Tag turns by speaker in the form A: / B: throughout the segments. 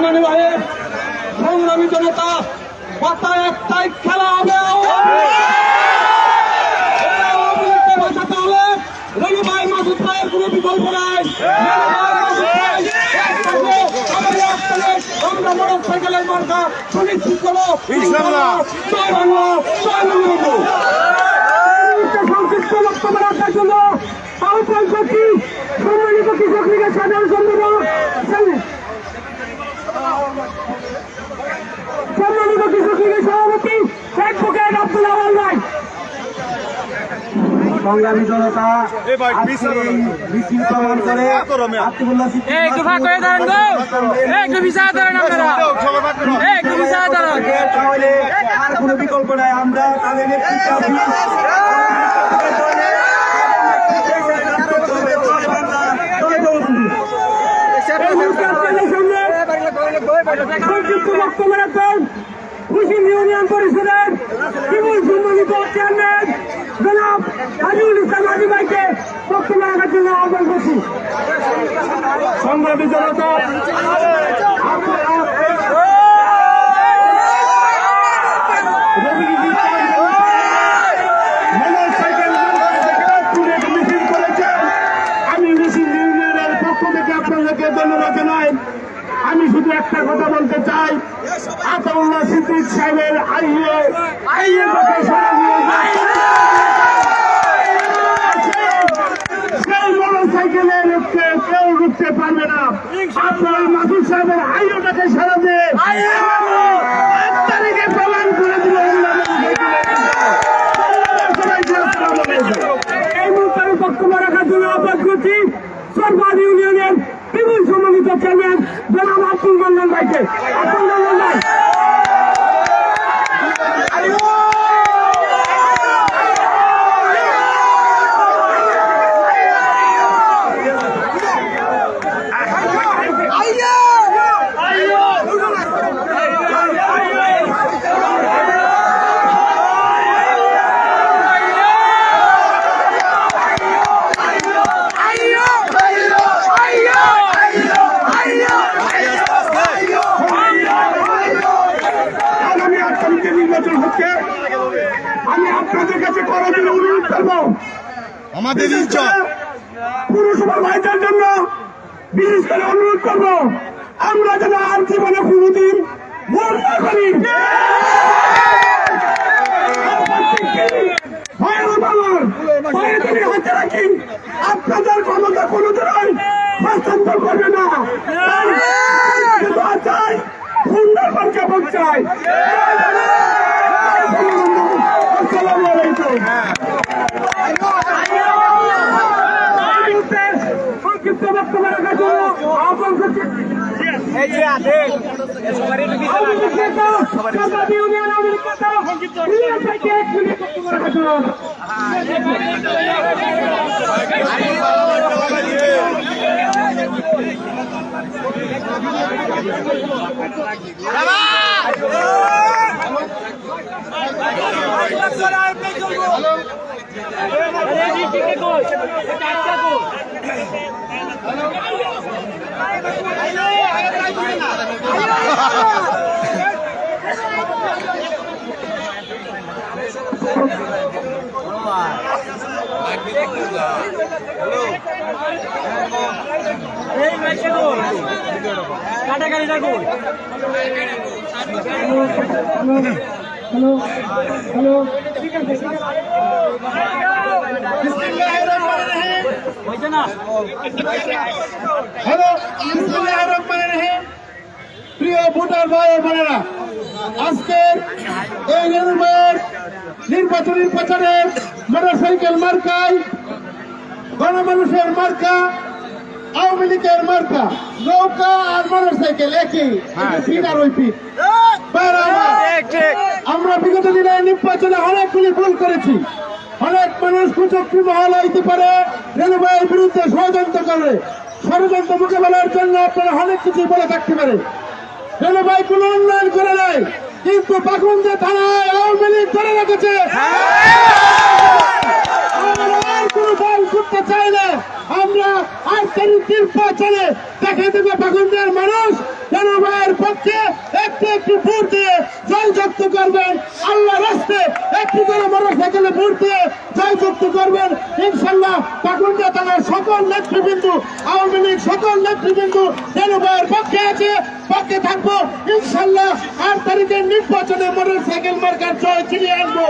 A: সম্মানী ভাই, সংগ্রামী জনতা, কথা একটাই, খেলা হবে। বাঁচাতে হলে রবি ভাই মাসুদ ভাইয়ের কোনো বিকল্প নাই। আমরা মোটর সাইকেলের মার্কা সুনিশ্চিত করো। জয় বাংলা, জয় বঙ্গবন্ধু। সংক্ষিপ্ত বক্তব্য রাখার জন্য আহ্বান করছি সম্মানিত কৃষক লীগের সাধারণ সম্পাদক, সম্মানিত কৃষক লীগের সভাপতি অ্যাডভোকেট আব্দুল আওয়াল ভাই। সংগ্রামী জনতা, মিছিল প্রমাণ করে আর কোনো বিকল্প নাই। আমরা তাদের বক্তব্য রাখবেন কুশিম ইউনিয়ন পরিষদের বিপুল সম্মানিত চেয়ারম্যান জনাব আজিজুল ইসলাম আজি ভাইকে বক্তব্য রাখার জন্য আহ্বান করছি। সংগ্রামী জনতা, আমি মিছিল ইউনিয়নের পক্ষ থেকে আপনাদেরকে ধন্যবাদ জানাই। আমি শুধু একটা কথা বলতে চাই, আতাউল্লাহ সিদ্দিক সাহেবের সেই মোটর সাইকেলের কেউ রুখতে পারবে না। আপনার মাসুদ সাহেবের হাইওটাকে সারাতে তারিখে প্রমাণ করে দিল। এই মুহূর্তে বক্তব্য রাখার জন্য আহ্বান করছি সরকার ইউনিয়নের বিপুল সম্মানিত চেয়ারম্যান জনাব আব্দুল মান্নান ভাইকে। আব্দুল মান্নান ভাই। আমি আপনাদের কাছে করজোড়ে অনুরোধ করব, আমাদের পুরসভা ভাইদের জন্য বিশেষ করে অনুরোধ করব, আমরা যেন আর জীবনে কোনদিন ভুল না করি। হাতে রাখি, আপনাদের ক্ষমতা কোনদিনই হস্তান্তর করবে না। চাই সুন্দরবন কেমন চাই। সংক্ষিপ্ত বক্তব্য রাখার জন্য আহ্বান করছি কাটাকাটিটা কই? হ্যালো হ্যালো, ঠিক আছে হ্যালো। বিসমিল্লাহির রহমানির রহিম। প্রিয় ভোটার ভাই ও বোনেরা, আজকের এই নির্বাচনী প্রচারে মোটরসাইকেল মার্কায়, গণমানুষের মার্কা, আওয়ামী লীগের মার্কা, নৌকা আর মোটরসাইকেল একই, ফিট আর ওই ফিট। আমরা বিগত দিনে নির্বাচনে অনেকগুলি ভুল করেছি। অনেক মানুষ কুচক্রী মহল হইতে পারে রেলওয়ের বিরুদ্ধে ষড়যন্ত্র করে, ষড়যন্ত্র মোকাবেলার জন্য আপনারা অনেক কিছু বলে থাকতে পারে। রেলওয়ে কোন উন্নয়ন করে নাই, কিন্তু পাকুন্দ থানায় আওয়ামী লীগ করে রেখেছে। আর কোনো দল করতে চাই না। আমরা আর নির্বাচনে দেখে দেবে পাকুন্দিয়ার মানুষ জনগণের পক্ষে একটি ভোট দিয়ে জয়যুক্ত করবেন। আল্লাহ রাস্তে একটি করে মোটরসাইকেলে ভোট দিয়ে জয়যুক্ত করবেন। ইনশাল্লাহ পাকুন্দিয়া থানার সকল নেতৃবৃন্দ, আওয়ামী লীগ সকল নেতৃবৃন্দ জনগণের পক্ষে আছে, পক্ষে থাকবো। ইনশাল্লাহ 8 তারিখের নির্বাচনে মোটরসাইকেল মার্কার জয় ছিনিয়ে আনবো।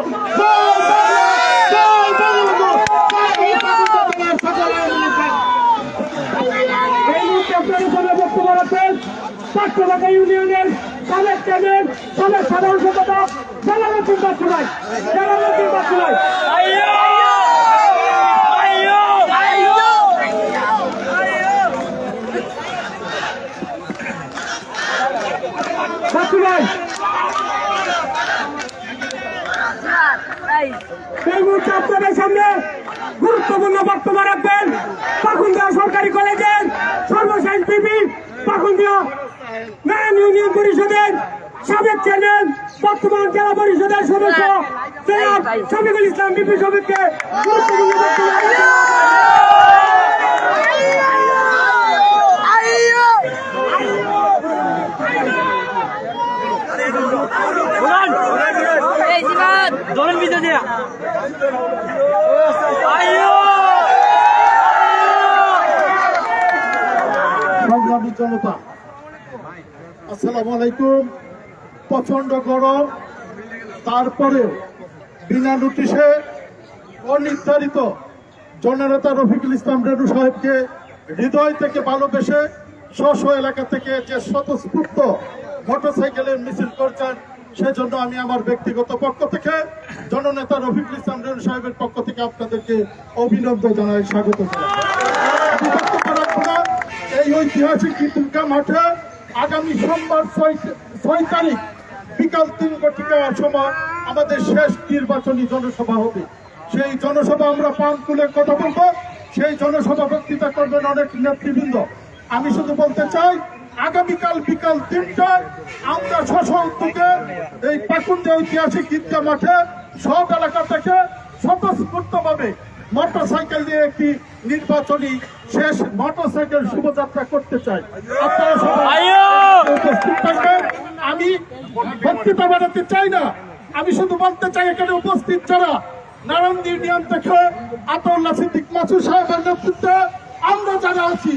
A: বক্তব্য রাখবেন পাঁচশো ইউনিয়নের সাবেক চেয়ারম্যান, সাবেক সাধারণ সম্পাদক জালালউদ্দিন বাচ্চুভাই। এই মুহূর্তে আপনাদের সামনে গুরুত্বপূর্ণ বক্তব্য রাখবেন পাকুন্দিয়া সরকারি কলেজের সর্বশেষ বিপি, পাকুন্দিয়া নারায়ণ ইউনিয়ন পরিষদের সাবেক চেয়ারম্যান, বর্তমান জেলা পরিষদের সদস্য জনাব শফিকুল ইসলাম বিপি শফিককে গুরুত্বপূর্ণ বক্তব্য।
B: ধরেন ভিতর দিয়া
A: সংগ্রামী জনতা, আসসালামু আলাইকুম। প্রচন্ড গরম, তারপরে বিনা নোটিশে অনির্ধারিত জননেতা রফিকুল ইসলাম রেনু সাহেবকে হৃদয় থেকে ভালোবেসে স্ব এলাকা থেকে যে স্বতঃস্ফূর্ত মোটরসাইকেলের মিছিল করছেন, সেজন্য আমি আমার ব্যক্তিগত পক্ষ থেকে জননেতা রফিকুল ইসলাম রেনু সাহেবের পক্ষ থেকে আপনাদেরকে অভিনন্দন জানাই, স্বাগত জানাই। এই ঐতিহাসিক ঈদগাহ মাঠে আগামী সোমবার 6 তারিখ বিকাল 3 ঘটিকার সময় আমাদের শেষ নির্বাচনী জনসভা হবে। সেই জনসভা আমরা পান তুলে কথা বলবো। সেই জনসভা বক্তৃতা করবেন অনেক নেতৃবৃন্দ। আমি শুধু বলতে চাই, আগামীকাল বিকাল 3টায় আমরা উদ্যোগে এই পাকুন্দিয়া ঐতিহাসিক ঈদগাহ মাঠে সব এলাকা থেকে স্বতঃস্ফূর্তভাবে মোটরসাইকেল দিয়ে একটি নির্বাচনী শেষ মোটরসাইকেল শোভাযাত্রা করতে চাই। আপনারা সবাই উপস্থিত থাকবেন। আমি বক্তৃতা বানাতে চাই না, আমি শুধু বলতে চাই এখানে উপস্থিত যারা নারায়ণ ইউনিয়ন থেকে আতাউল্লাহ সিদ্দিক মাসুদ সাহেবের নেতৃত্বে আমরা যারা আছি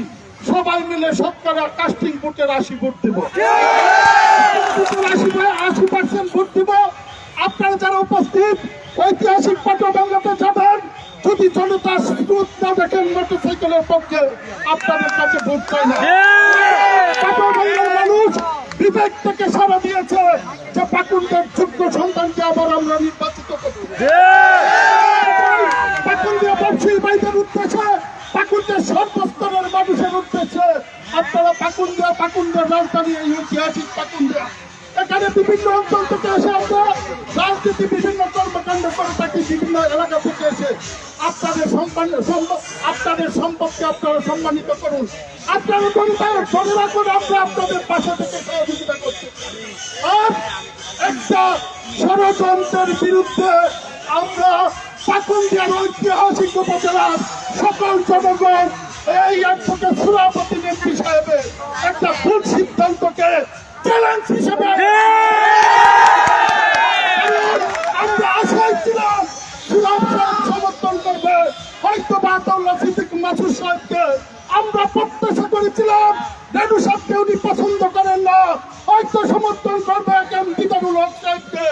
A: সবাই মিলে শতকরা কাস্টিং ভোটের 80 ভোট দেব, 80% ভোট দিব। আপনারা যারা উপস্থিত ঐতিহাসিক পাটবাংলাতে যাবেন, যদি জনতা স্রোত না দেখেন মোটরসাইকেলের পক্ষে, আপনাদের কাছে ভোট চাই না। পাটবাংলার মানুষ বিবেক থেকে সাড়া দিয়েছে যে পাকুন্দিয়ার যোগ্য সন্তানকে আবার আমরা নির্বাচিত করব। পাকুন্দিয়া ব্যবসায়ী ভাইদের উদ্দেশ্যে, পাকুন্দিয়ার সর্বস্তরের মানুষের উদ্দেশ্যে আপনারা পাকুন্দিয়ার রাজধানী এই ঐতিহাসিক পাকুন্দিয়া, এখানে বিভিন্ন অঞ্চল থেকে এসে আমরা রাজনীতি বিভিন্ন কর্মকাণ্ড করে থাকি, বিভিন্ন এলাকা থেকে এসে আপনাদের সম্পদকে আপনারা সম্মানিত করুন। আপনারা ধরে রাখুন, আমরা আপনাদের পাশে থেকে সহযোগিতা করছি। আর একটা ষড়যন্ত্রের বিরুদ্ধে আমরা পাকুন্দিয়ার ঐতিহাসিক উপজেলার সকল জনগণ এই অ্যাডভোকেট সভাপতি নেত্রী সাহেবের একটা ভুল সিদ্ধান্তকে চ্যালেঞ্জ হিসেবে আমরা আশায় ছিলাম সমর্থন করবে, হয়তো আতাউল্লাহ সিদ্দিক মাসুদ সাহেবকে আমরা প্রত্যাশা করেছিলাম। রেনু সাহেবকে উনি পছন্দ করেন না, হয়তো সমর্থন করবে দিদারুল হক সাহেবকে।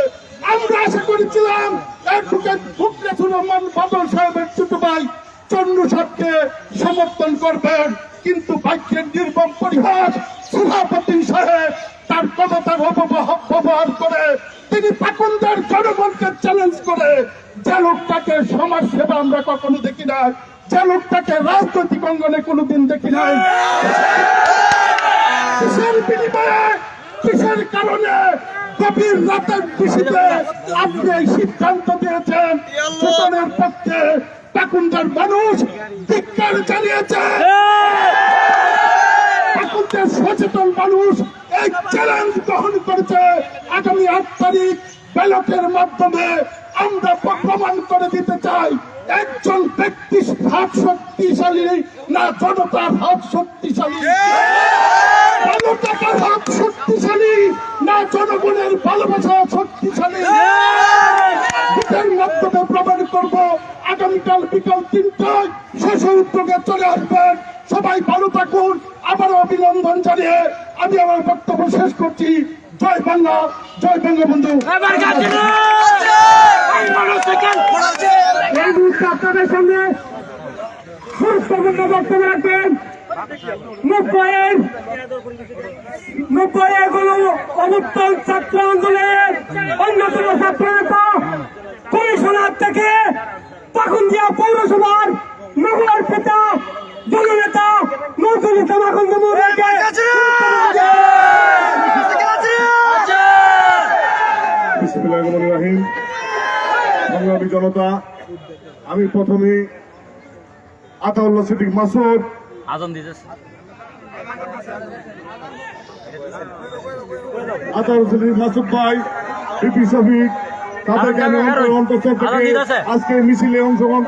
A: আমরা আশা করেছিলাম অ্যাডভোকেট মুখলেসুর রহমান বাদল সাহেবের ছোট ভাই চন্নু সাহেবকে সমর্থন করবেন, কিন্তু ভাগ্যের নির্মম পরিহাস, সভাপতি সাহেব তার ক্ষমতার অপব্যবহার করে তিনি পাকুন্দিয়ার জনগণকে চ্যালেঞ্জ করে যে লোকটাকে সমাজ সেবা আমরা কখনো দেখি নাই, যে লোকটাকে রাজনৈতিক অঙ্গনে কোনোদিন দেখি নাই, কিসের বিনিময়ে, কিসের কারণে গভীর রাতের কৃষিতে আপনি এই সিদ্ধান্ত দিয়েছেন শোষণের পক্ষে পাকুন্দিয়ার মানুষ ধিক্কার জানিয়েছে। পাকুন্দিয়ার সচেতন মানুষ এই চ্যালেঞ্জ গ্রহণ করেছে। আগামী 8 তারিখ ব্যালটের মাধ্যমে আমরা প্রমাণ করে দিতে চাই একজন ব্যক্তি ভাব শক্তিশালী না জনতার ভাব শক্তিশালী, জনতার ভাব শক্তিশালী না জনগণের ভালোবাসা শক্তিশালী। ভোটের মাধ্যমে প্রমাণ করব। আগামীকাল বিকাল ৩টায় শেষ উদ্যোগে চলে আসবেন। সবাই ভালো থাকুন। আবারও অভিনন্দন জানিয়ে আমি আমার বক্তব্য শেষ করছি। জয় বাংলা, জয় বঙ্গবন্ধু। এই মুহূর্তে আপনাদের সঙ্গে গুরুত্বপূর্ণ বক্তব্য রাখবেন নব্বইয়ের গণ অভ্যুত্থান ছাত্র আন্দোলনের অন্যতম ছাত্র নেতা কমিশনার থেকে পাকুন্দিয়া পৌরসভার নগর পিতা জননেতা নতুন নেতা মাকুন্দ মহোদয়কে
C: বিসমিল্লাহির সংগ্রামী জনতা, আমি প্রথমে আতাউল্লাহ সিদ্দিক মাসুদ সিদ্দিক মাসুদ ভাই, বিপি শফিক, তাদেরকে আমি অন্তঃস্থল থেকে আজকে মিছিলে অংশগ্রহণ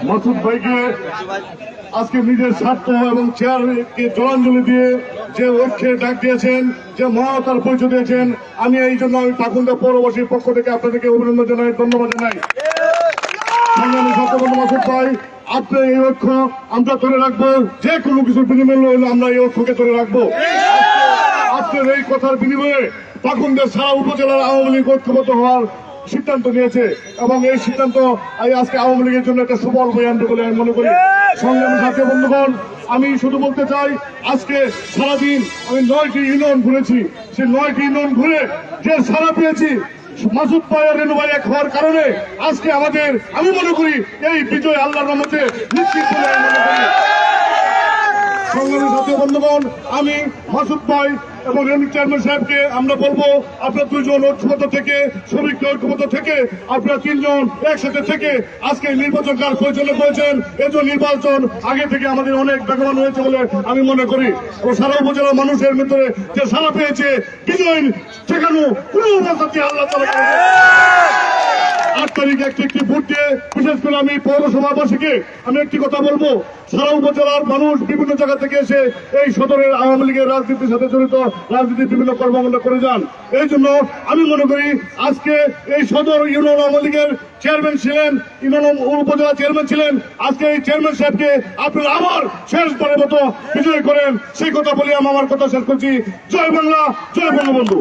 C: মাসুদ ভাইকে আজকে নিজের স্বার্থ এবং চেয়ারকে জলাঞ্জলি দিয়ে যে লক্ষ্যে ডাক দিয়েছেন, যে মহানতার পরিচয় দিয়েছেন, আমি এই জন্য আমি পাকুন্দা পৌরবাসীর পক্ষ থেকে আপনাদেরকে অভিনন্দন জানাই, ধন্যবাদ জানাই। সংগ্রামী ছাত্রবন্ধু মাসুদ ভাই, আপনার এই লক্ষ্য আমরা ধরে রাখবো। যে কোনো কিছুর বিনিময় হলে আমরা এই লক্ষ্যকে ধরে রাখবো। আপনার এই কথার বিনিময়ে পাকুন্দের সারা উপজেলার আওয়ামী লীগ ঐক্যবদ্ধ হওয়ার সিদ্ধান্ত নিয়েছে এবং এই সিদ্ধান্ত আজকে আওয়ামী লীগের জন্য একটা সুফল বয়ে আনবে বলে আমি মনে করি। সংগ্রামী ছাত্র বন্ধুগণ, আমি শুধু বলতে চাই, আজকে সারাদিন আমি 9টি ইউনিয়ন ঘুরেছি। সেই 9টি ইউনিয়ন ঘুরে যে সারা পেয়েছি মাসুদ ভাই আর রেনু ভাই এক হওয়ার কারণে আজকে আমাদের, আমি মনে করি এই বিজয় আল্লাহর রহমতে নিশ্চিত বলে আমি মনে করি। সংগ্রামী ছাত্র বন্ধুগণ, আমি মাসুদ ভাই এবং রেনু চেয়ারম্যান সাহেবকে আমরা বলবো, আপনার দুইজন ঐক্যবদ্ধ থেকে, শ্রমিক ঐক্যবদ্ধ থেকে, আপনারা 3 জন একসাথে থেকে আজকে নির্বাচন কাজ পরিচালনা করেছেন। এই জন্য নির্বাচন আগে থেকে আমাদের অনেক বেগবান হয়েছে বলে আমি মনে করি। ও সারা উপজেলার মানুষের ভিতরে যে সারা পেয়েছে, বিজয় সেখানে কোনো অবস্থাতে আল্লাহ তাআলা 8 তারিখে একটি ভোট দিয়ে, বিশেষ করে আমি পৌরসভাবাসীকে আমি একটি কথা বলবো, সারা উপজেলার মানুষ বিভিন্ন জায়গা থেকে এসে এই সদরের আওয়ামী লীগের রাজনীতির সাথে জড়িত রাজনীতির বিভিন্ন কর্মকাণ্ড করে যান। এই জন্য আমি মনে করি আজকে এই সদর ইউনিয়ন আওয়ামী লীগের চেয়ারম্যান ছিলেন, ইউনিয়ন উপজেলা চেয়ারম্যান ছিলেন, আজকে এই চেয়ারম্যান সাহেবকে আপনারা আবার শেষবারের মতো বিজয় করেন, সেই কথা বলে আমি আমার কথা শেষ করছি। জয় বাংলা, জয় বঙ্গবন্ধু।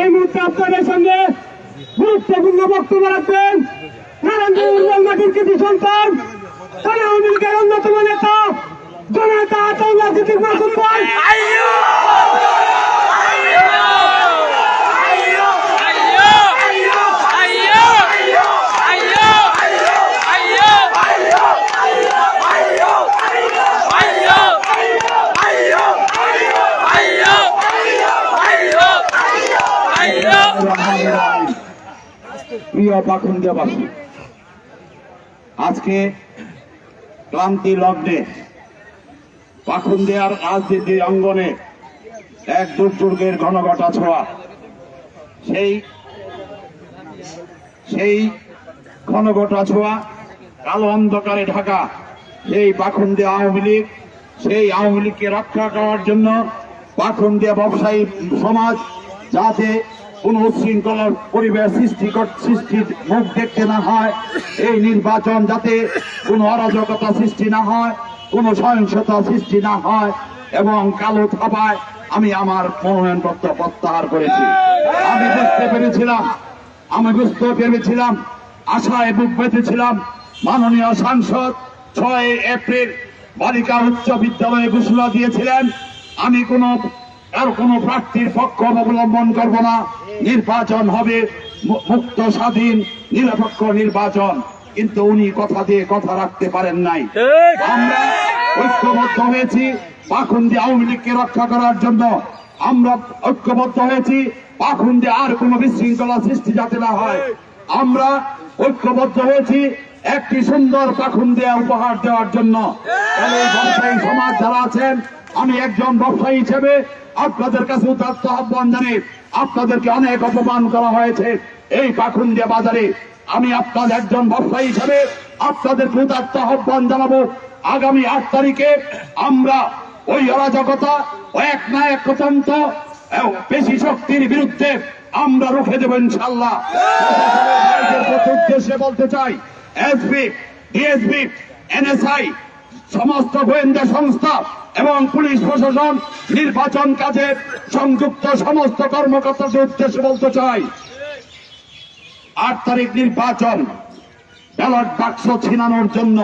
A: এই মুহূর্তে আপনাদের সঙ্গে গুরুত্বপূর্ণ বক্তব্য রাখবেন নারায়ণগঞ্জ মাটির কৃতি সন্তান, আওয়ামী লীগের অন্যতম নেতা জননেতা আতাউল্লাহ সিদ্দিক মাসুদ ভাই।
D: প্রিয় পাখুন্দিয়াবাসী, আজকে ক্লান্তি লগ্নে পাখুন্দিয়ার রাজনীতি অঙ্গনে এক দুর্যোগের ঘনঘটা ছোঁয়া। সেই ঘনঘটা ছোঁয়া কালো অন্ধকারে ঢাকা সেই পাখুন্দিয়া আওয়ামী লীগ, সেই আওয়ামী লীগকে রক্ষা করার জন্য পাখুন্দিয়া ব্যবসায়ী সমাজ যাতে কোন উচ্ছৃঙ্খলার পরিবেশ সৃষ্টির মুখ দেখতে না হয়, এই নির্বাচন যাতে কোন অরাজকতা সৃষ্টি না হয়, কোন সহিংসতা সৃষ্টি না হয় এবং কালো থাবায় আমি আমার মনোনয়নপত্র প্রত্যাহার করেছি। আমি বুঝতে পেরেছিলাম, আশায় বুক বেঁধেছিলাম। মাননীয় সাংসদ 6 এপ্রিল বালিকা উচ্চ বিদ্যালয়ে ঘোষণা দিয়েছিলেন, আমি আর কোন প্রার্থীর পক্ষ অবলম্বন করব না, নির্বাচন হবে মুক্ত, স্বাধীন, নিরপেক্ষ নির্বাচন। কিন্তু উনি কথা দিয়ে কথা রাখতে পারেন নাই। আমরা ঐক্যবদ্ধ হয়েছি পাখুন্দিয়া আওয়ামী লীগকে রক্ষা করার জন্য। আমরা ঐক্যবদ্ধ হয়েছি পাখুন্দিয়া আর কোন বিশৃঙ্খলা সৃষ্টি যাতে না হয়। আমরা ঐক্যবদ্ধ হয়েছি একটি সুন্দর পাখুন্দিয়া উপহার দেওয়ার জন্য। ব্যবসায়ী সমাজ যারা আছেন, আমি একজন ব্যবসায়ী হিসেবে আপনাদের কাছে উদাত্ত আহ্বান জানাই। আপনাদেরকে অনেক অপমান করা হয়েছে এই পাখুন্দিয়া বাজারে। আমি আপনাদের একজন ব্যবসায়ী হিসেবে আপনাদেরকে উদাত্ত আহ্বান জানাবো, আগামী 8 তারিখে আমরা ওই অরাজকতা, এক নায়কতন্ত্র, পেশি শক্তির বিরুদ্ধে আমরা রুখে দেব ইনশাআল্লাহ। উদ্দেশ্যে বলতে চাই, এসপি, ডিএসপি, এনএসআই, সমস্ত গোয়েন্দা সংস্থা এবং পুলিশ প্রশাসন, নির্বাচন কাজে সংযুক্ত সমস্ত কর্মকর্তাদের উদ্দেশ্যে বলতে চাই, 8 তারিখ নির্বাচন, ব্যালট বাক্স ছিনানোর জন্য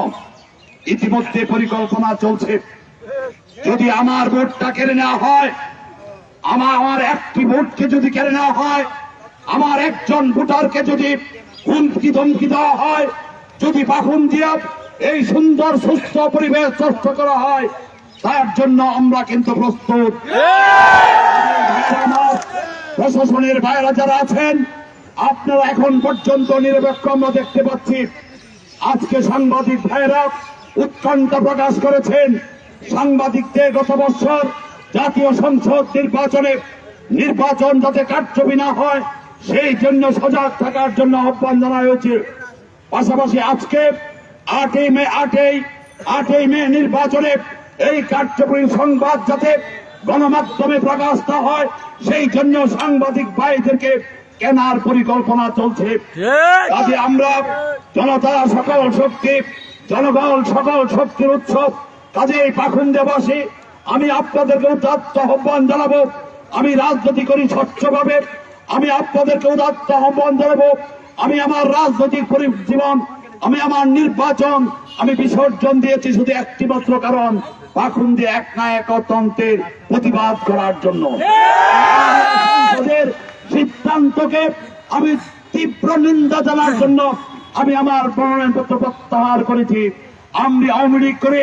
D: ইতিমধ্যে পরিকল্পনা চলছে। যদি আমার ভোটটা কেড়ে নেওয়া হয়, আমার একটি ভোটকে যদি কেড়ে নেওয়া হয়, আমার একজন ভোটারকে যদি হুমকি ধমকি দেওয়া হয়, যদি পাখুন্দিয়া এই সুন্দর সুস্থ পরিবেশ নষ্ট করা হয়, তার জন্য আমরা কিন্তু প্রস্তুত। প্রশাসনের বাইরে যারা আছেন, আপনারা এখন পর্যন্ত নিরপেক্ষ আমরা দেখতে পাচ্ছি। আজকে সাংবাদিক ভাইরা উৎকণ্ঠা প্রকাশ করেছেন, সাংবাদিকদের গত বছর জাতীয় সংসদ নির্বাচন যাতে কারচুপি না হয় সেই জন্য সজাগ থাকার জন্য আহ্বান জানা হয়েছে। পাশাপাশি আজকে 8ই মে নির্বাচনে এই কারচুপির সংবাদ যাতে গণমাধ্যমে প্রকাশ না হয় সেই জন্য সাংবাদিক ভাইদেরকে কেনার পরিকল্পনা চলছে। কাজে আমরা জনতা সকল শক্তি, জনগণ সকল শক্তির উৎসব, কাজে এই পাখুন্দিয়াবাসী আমি আপনাদেরকে উদাত্ত আহ্বান জানাবো। আমি রাজনীতি করি স্বচ্ছভাবে, আমি আপনাদেরকে উদাত্ত আহ্বান জানাবো। আমি আমার রাজনৈতিক জীবন, আমি আমার নির্বাচন আমি বিসর্জন দিয়েছি শুধু একটি মাত্র কারণ, পাখুন্দিয়া এক নায়কতন্ত্রের প্রতিবাদ করার জন্য। সিদ্ধান্তকে আমি তীব্র নিন্দা জানার জন্য আমি আমার মনোনয়নপত্র প্রত্যাহার করেছি। আমি আওয়ামী লীগ করি,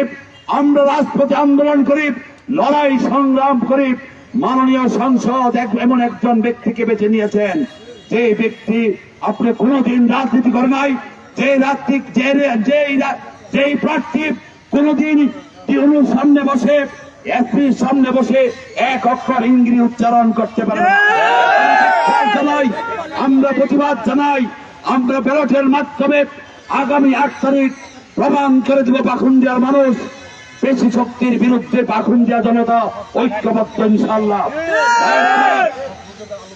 D: আমরা রাজপথে আন্দোলন করি, লড়াই সংগ্রাম করি। মাননীয় সংসদ এমন একজন ব্যক্তিকে বেছে নিয়েছেন, যে ব্যক্তি আপনি কোনোদিন রাজনীতি করে নাই, যেই প্রার্থী কোনোদিন সামনে বসে, এসপির সামনে বসে এক অক্ষর ইংরেজি উচ্চারণ করতে পারে না। আমরা প্রতিবাদ জানাই, আমরা ব্যালটের মাধ্যমে আগামী 8 তারিখ প্রমাণ করে দেব পাখুন্দিয়ার মানুষ পেশি শক্তির বিরুদ্ধে পাখুন্দিয়া জনতা ঐক্যবদ্ধ ইনশাআল্লাহ।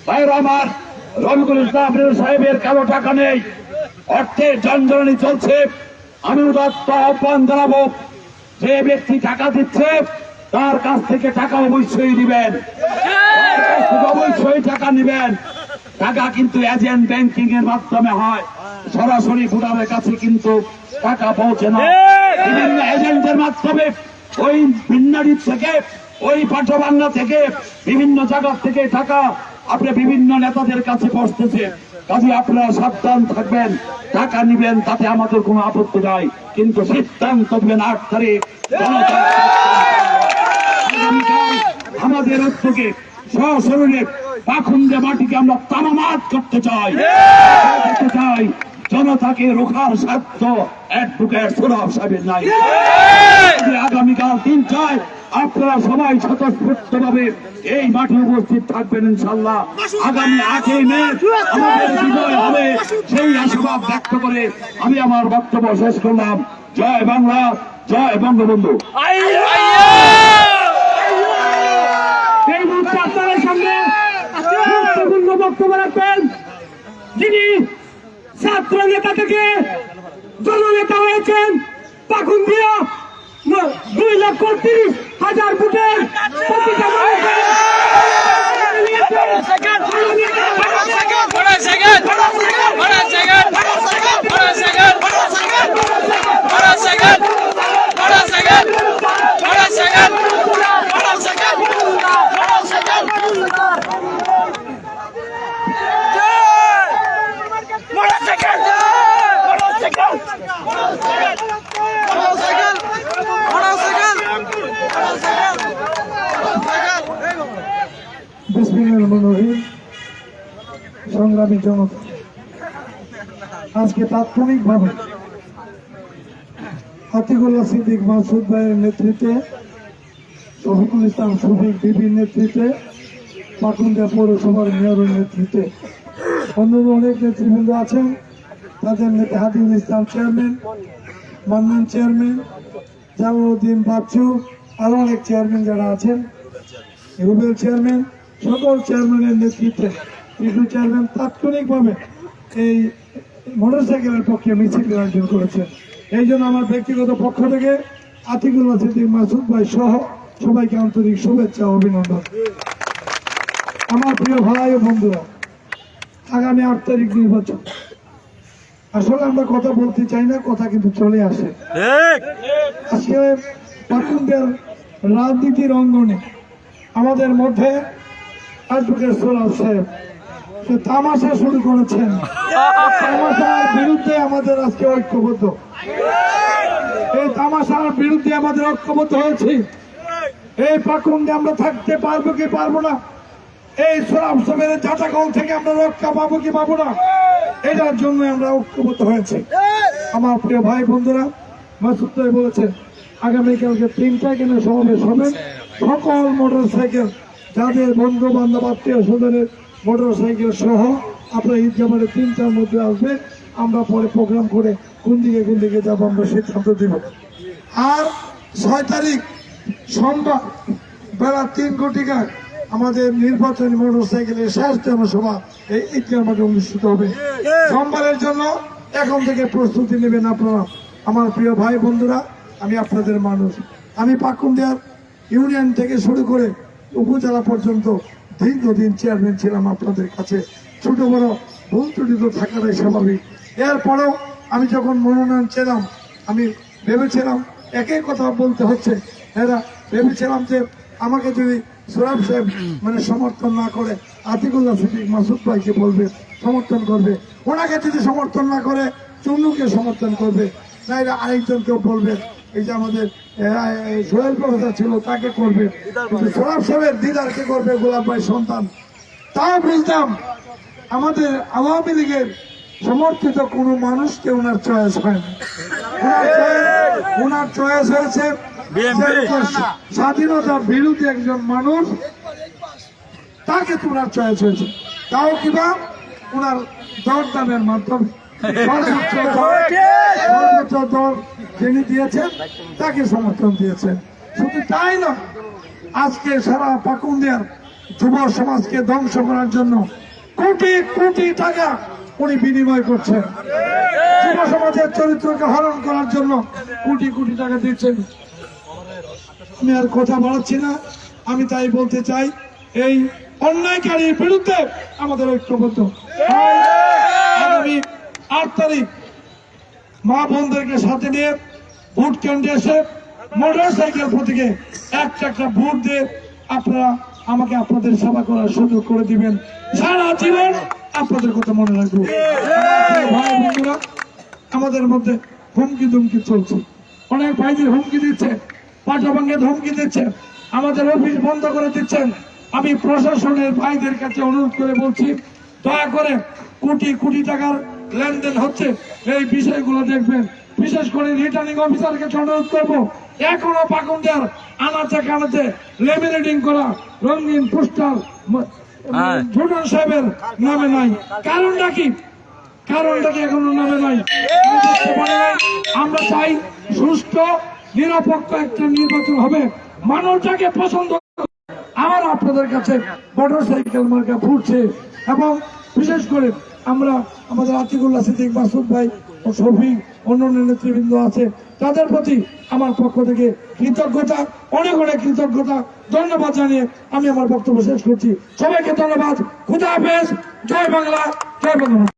D: ভাইরা আমার, রবিকুল ইসলাম সাহেবের কালো টাকা নেই, অর্থের জঞ্জনানি চলছে। আমি উদাত্ত আহ্বান জানাবো, যে ব্যক্তি টাকা দিচ্ছে তার কাছ থেকে টাকা অবশ্যই দিবেন, অবশ্যই টাকা নিবেন। টাকা কিন্তু এজেন্ট ব্যাংকিং এর মাধ্যমে হয়, সরাসরি ভোটারের কাছে কিন্তু টাকা পৌঁছে না। বিভিন্ন এজেন্টের মাধ্যমে ওই ভিন্নাড়ি থেকে, ওই পাঠবাংলা থেকে, বিভিন্ন জায়গা থেকে টাকা আপনার বিভিন্ন নেতাদের কাছে পৌঁছতেছে। কাজে আপনারা সাবধান থাকবেন, টাকা নিবেন তাতে আমাদের কোনো আপত্তি নাই, কিন্তু সিদ্ধান্ত দেবেন 8 তারিখ আমাদের উদ্যোগে সশরীরে পাখুন্ডে মাটিকে আমরা তামামাত করতে চাই জনতাকে রোখার সাধ্য অ্যাডভোকেট সোহরাব সাহেবের নাই। আগামীকাল 3টায় আপনারা সবাই স্বতঃস্ফূর্ত ভাবে এই মাঠে উপস্থিত থাকবেন ইনশাল্লাহ। আগামী 8ই মে আমাদের বিজয় হবে সেই আশাবাদ ব্যক্ত করে আমি আমার বক্তব্য শেষ করলাম। জয় বাংলা, জয় বঙ্গবন্ধু।
A: এই মুহূর্তে আপনাদের সামনে গুরুত্বপূর্ণ বক্তব্য রাখবেন যিনি ছাত্র নেতা থেকে জননেতা হয়েছেন, পাকুন্দিয়া 2,30,000 ভোটের প্রতিটা সংগ্রামী জনতা, আজকে তাৎক্ষণিকভাবে আতিকুল্লাহ সিদ্দিক মাসুদ ভাইয়ের নেতৃত্বে, শফিকুল ইসলাম শফিক বিবির নেতৃত্বে, পাকুন্দিয়া পৌরসভার মেয়রের নেতৃত্বে, অন্যান্য অনেক নেতৃবৃন্দ আছেন, তাদের নেতা হাদিউল ইসলাম চেয়ারম্যান, মান্নান চেয়ারম্যান, জালালউদ্দিন বাচ্চু, আরো অনেক চেয়ারম্যান যারা আছেন, রুবেল চেয়ারম্যান, সকল চেয়ারম্যানের নেতৃত্বে কিছু চেয়ারম্যান তাৎক্ষণিকভাবে এই মোটরসাইকেলের পক্ষে মিছিল আয়োজন করেছেন। এই জন্য আমার ব্যক্তিগত পক্ষ থেকে আতিকুল্লাহ সিদ্দিক মাসুদ ভাই সহ সবাইকে আন্তরিক শুভেচ্ছা ও অভিনন্দন। আমার প্রিয় ভাই ও বন্ধুরা, আগামী 8 তারিখ নির্বাচন। আসলে আমরা কথা বলতে চাই না, কথা কিন্তু চলে আসে। আজকে পাকুন্দিয়ার রাজনীতির অঙ্গনে আমাদের মধ্যে অ্যাডভোকেট সোহরাব সাহেব তামাশা শুরু করেছেন। তামাশার বিরুদ্ধে আমাদের আজকে ঐক্যবদ্ধ, এই তামাশার বিরুদ্ধে আমাদের ঐক্যবদ্ধ হয়েছি। এই পাকুন্দিয়া আমরা থাকতে পারবো কি পারবো না, এই সোহরাব সাহেবের জাটাকল থেকে আমরা রক্ষা পাবো কি পাবো না, এটার জন্য আমরা ঐক্যবদ্ধ হয়েছি। আমার প্রিয় ভাই বন্ধুরা, মাসুদ ভাই বলেছেন আগামীকালকে 3টায় কেন সমাবেশ হবে। সকল মোটর সাইকেল, যাদের বন্ধু বান্ধব আত্মীয় স্বজনের মোটর সাইকেল সহ আপনার ঈদগাহ মাঠে 3টার মধ্যে আসবে। আমরা পরে প্রোগ্রাম করে কোন দিকে যাবো আমরা সিদ্ধান্ত দিব। আর 6 তারিখ সোমবার বেলা 3 ঘটিকায় আমাদের নির্বাচনী মোটর সাইকেলের শেষ জনসভা এই ঈদগাহ মাঠে অনুষ্ঠিত হবে। সোমবারের জন্য এখন থেকে প্রস্তুতি নেবেন আপনারা। আমার প্রিয় ভাই বন্ধুরা, আমি আপনাদের মানুষ। আমি পাকুন্দিয়ার ইউনিয়ন থেকে শুরু করে উপজেলা পর্যন্ত দীর্ঘদিন চেয়ারম্যান ছিলাম আপনাদের কাছে। ছোট বড় ভুল ত্রুটি তো থাকাটাই স্বাভাবিক। এরপরেও আমি যখন মনোনয়ন ছিলাম, আমি ভেবেছিলাম একই কথা বলতে হচ্ছে, এরা ভেবেছিলাম যে আমাকে যদি সোহরাব সাহেব সমর্থন না করে আতিকুল্লাহ সিদ্দিক মাসুদ ভাইকে বলবে সমর্থন করবে, ওনাকে যদি সমর্থন না করে চুন্নুকে সমর্থন করবে, নাইলে আরেকজনকেও বলবে, এই যে আমাদের সোহেল প্রফেসর ছিল তাকে করবে, কিন্তু সোহরাব সাহেবের দিদারকে করবে গোলাপ ভাই সন্তান। তাও বুঝতাম আমাদের আওয়ামী লীগের সমর্থিত কোন মানুষকে ওনার চয়েস হয়নি। ওনার চয়েস হয়েছে স্বাধীনতা বিরোধী একজন মানুষ, তাকে তোনার চয়েস হয়েছে। তাও কিবা ওনার দরদামের মাধ্যমে সর্বোচ্চ দর যিনি দিয়েছেন তাকে সমর্থন দিয়েছেন। শুধু তাই না, আজকে সারা পাকুন্দিয়ার যুব সমাজকে ধ্বংস করার জন্য কোটি কোটি টাকা উনি বিনিময় করছেন। যুব সমাজের চরিত্রকে হরণ করার জন্য কোটি কোটি টাকা দিচ্ছেন। আমি আর কথা বাড়াচ্ছি না, আমি তাই বলতে চাই এই অন্যায়কারীর বিরুদ্ধে আমাদের ঐক্যবদ্ধ। আগামী 8 তারিখ মা বোনদেরকে সাথে নিয়ে ভোট কেন্দ্রে এসে মোটর সাইকেল প্রতীকে একটা ভোট দিয়ে আপনারা আমাকে আপনাদের সেবা করার সুযোগ করে দিবেন। সারা জীবন আপনাদের কথা মনে রাখবো। ভাই বন্ধুরা, আমাদের মধ্যে হুমকি ধুমকি চলছে, অনেক ভাইদের হুমকি দিচ্ছে, পাটা ভাঙ্গে হুমকি দিচ্ছে, আমাদের অফিস বন্ধ করে দিচ্ছেন,
E: আমি প্রশাসনের ভাইদের কাছে অনুরোধ করে বলছি, দয়া করে কোটি কোটি টাকার লেনদেন হচ্ছে, এই বিষয়গুলো দেখবেন। বিশেষ করে রিটার্নিং অফিসারকে অনুরোধ করবো, এখনো পাকুন্দার আনাচে কানাচে লেমিনেটিং করা রঙিন পোস্টার ভুটান সাহেবের নামে নাই। কারণটা কি? কারণটা কি এখনো নামে নাই? আমরা চাই সুষ্ঠু নিরপেক্ষ একটা নির্বাচন হবে, মানুষ যাকে পছন্দ। আমার আপনাদের কাছে মোটরসাইকেল মার্কা ফুটছে, এবং বিশেষ করে আমরা আমাদের আতিকুল্লাহ সিদ্দিক, মাসুদ ভাই ও শফিক, অন্যান্য নেতৃবৃন্দ আছে, তাদের প্রতি আমার পক্ষ থেকে কৃতজ্ঞতা, অনেক অনেক কৃতজ্ঞতা, ধন্যবাদ জানিয়ে আমি আমার বক্তব্য শেষ করছি। সবাইকে ধন্যবাদ। খুদা হাফেজ। জয় বাংলা, জয় বঙ্গবন্ধু।